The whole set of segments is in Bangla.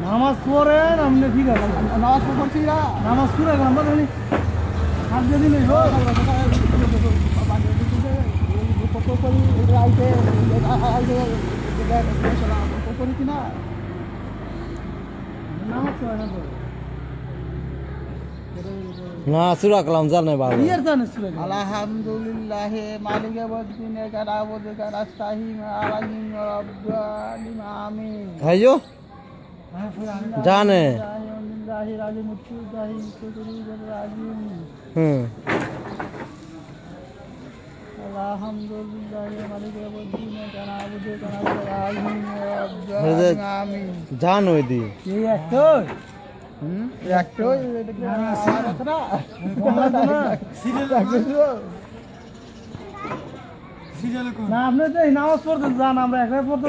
নামাজ পড়েন আপনি ঠিক আছে নামাজ পড়ছি না নামাজ পড়ে আমরা ধরি হাত যদি নেই করি না নামাজ পড়ে না না সূরা কালাম জানে বাবা ইয়ার জানে সূরা আলহামদুলিল্লাহ মালিক ওয়াদ্দিন কারাবুদ কারাস্তাহিম আলাইহিম রাব্বালিম আমিন আইয়ো জানে আলহামদুলিল্লাহ রাজি মুত্তাহিম কুতুরিল রাজিম আলহামদুলিল্লাহ মালিক ওয়াদ্দিন কারাবুদ কারাস্তাহিম রাব্বালিম আমিন জানো দি এই একটাই একটাই না আপনি তো নামাজ পড়তে যান আমরা এখানে পড়তে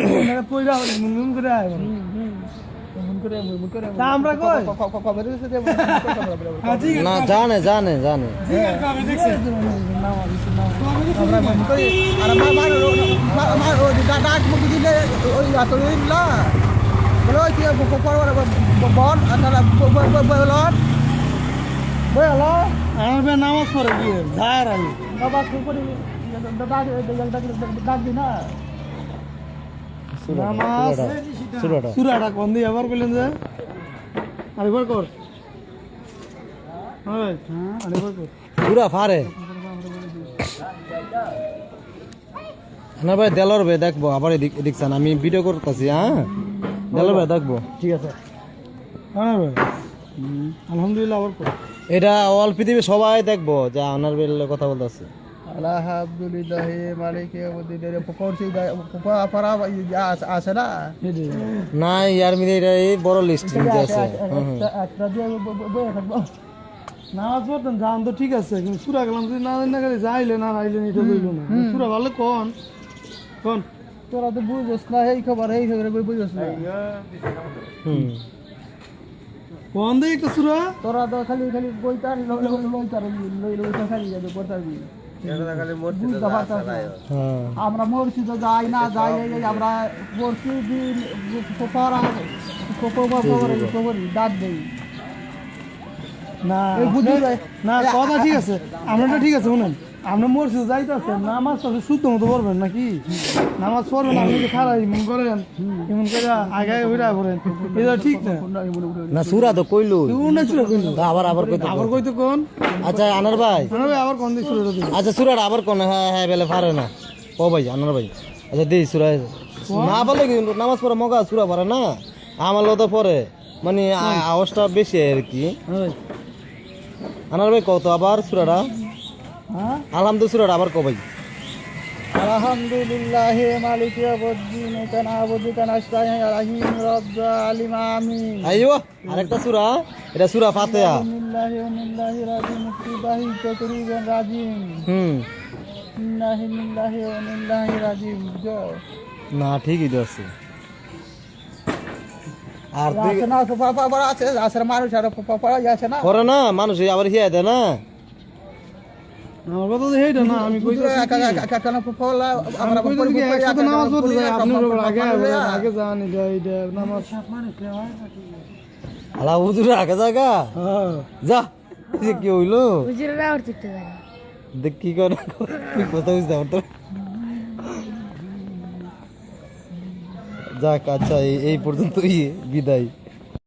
পয়লা মুনমুন করে আমরা কই না জানে জানে জানে আমরা মন করি আর আমার ডাক মুখ দিলে ওই আতরিন না বলো কি বল আপনারা বলন বলো আমরা নামাজ পড়ে গিয়ে যায় রানি বাবা করে ডাক দি না নামাজ সূরাটা কোন দিয়ে আবার বলেন যে আরেকবার কর হ্যাঁ আরেকবার কর সূরা পারে না ভাই দেলর ভাই দেখবো আবার এদিক চান আমি ভিডিও করতেছি হ্যাঁ দেলর ভাই দেখবো ঠিক আছে হ্যাঁ ভাই আলহামদুলিল্লাহ আবার কর এটা অল পৃথিবী সবাই দেখবো যে আনার বেলে কথা বলতেছে আলহামদুলিল্লাহ মালিক ওয়াদ্দিন পকরছি পারা আছে না না ইয়ার মিলে এটা এই বড় লিস্ট আছে একটা দিয়ে বই থাকবো নামাজ পড়তেন যান তো ঠিক আছে কিন্তু সূরা কালাম যদি না জানি না গেলে যাইলে না রাইলে এটা কইলো না সূরা ভালো কোন তোরা তো বুঝছস না এই খবর বুঝছস না কোন দেই একটা সূরা তোরা তো খালি খালি বইতার লইতার খালি যাবে পড়তাবি আমরা মসজিদে যাই না যাই আমরা প্রতিদিন দাঁত দেই না না কথা ঠিক আছে আপনারটা ঠিক আছে শুনেন আপনি মসজিদে যাইতেছেন নামাজ শুদ্ধ মতো পড়বেন নাকি নামাজ পড়বেন আপনি যে খারাপ এমন করেন এমন করে আগে উড়া পড়েন এটা ঠিক না না সূরা তো কইলো আবার আবার কইতো কোন আচ্ছা আনার ভাই আবার কোন দিক সূরা দিই আচ্ছা সূরাটা আবার কোন হ্যাঁ হ্যাঁ বেলে পারে না ও ভাই আনার ভাই আচ্ছা দেই সূরা না বলে কিন্তু নামাজ পড়া মগা সূরা পারে না আমারও তো পড়ে মানে আওয়াজটা বেশি আর কি আনার ভাই কত আবার সূরাটা আলহামদুলিল্লাহ সূরাটা আবার কও ভাই আলহামদুলিল্লাহ মালিক ওয়াদ্দিন কানাবুদু কানাস্তাইন আলাইহিম রাব্বালিম আমিন আইয়ো আরেকটা সূরা এটা সূরা ফাতিহা ইন্নাহি রাজিম মুত্তাহি কুতুরিল রাজিম ইন্নাহি রাজিম না ঠিকই তো আছে আর আছে না তো পাপা আছে আছে মানুষ আর পাপা আছে না করে না মানুষ আবার হিয়া দেয় না আমার কথা তো এইটা না আমি কইতাছি কাকানা পাপলা আমরা কইতাছি কি একসাথে নামাজ পড়তে যাই আপনি আগে যান এইটা নামাজ মানে হয় নাকি আলা হুজুর আগে জায়গা যা কি হইলো হুজুররা আর চিটতে জায়গা দেখ কি করে তুই কথা বুঝতে পারতো যাক আচ্ছা এই পর্যন্তই বিদায়।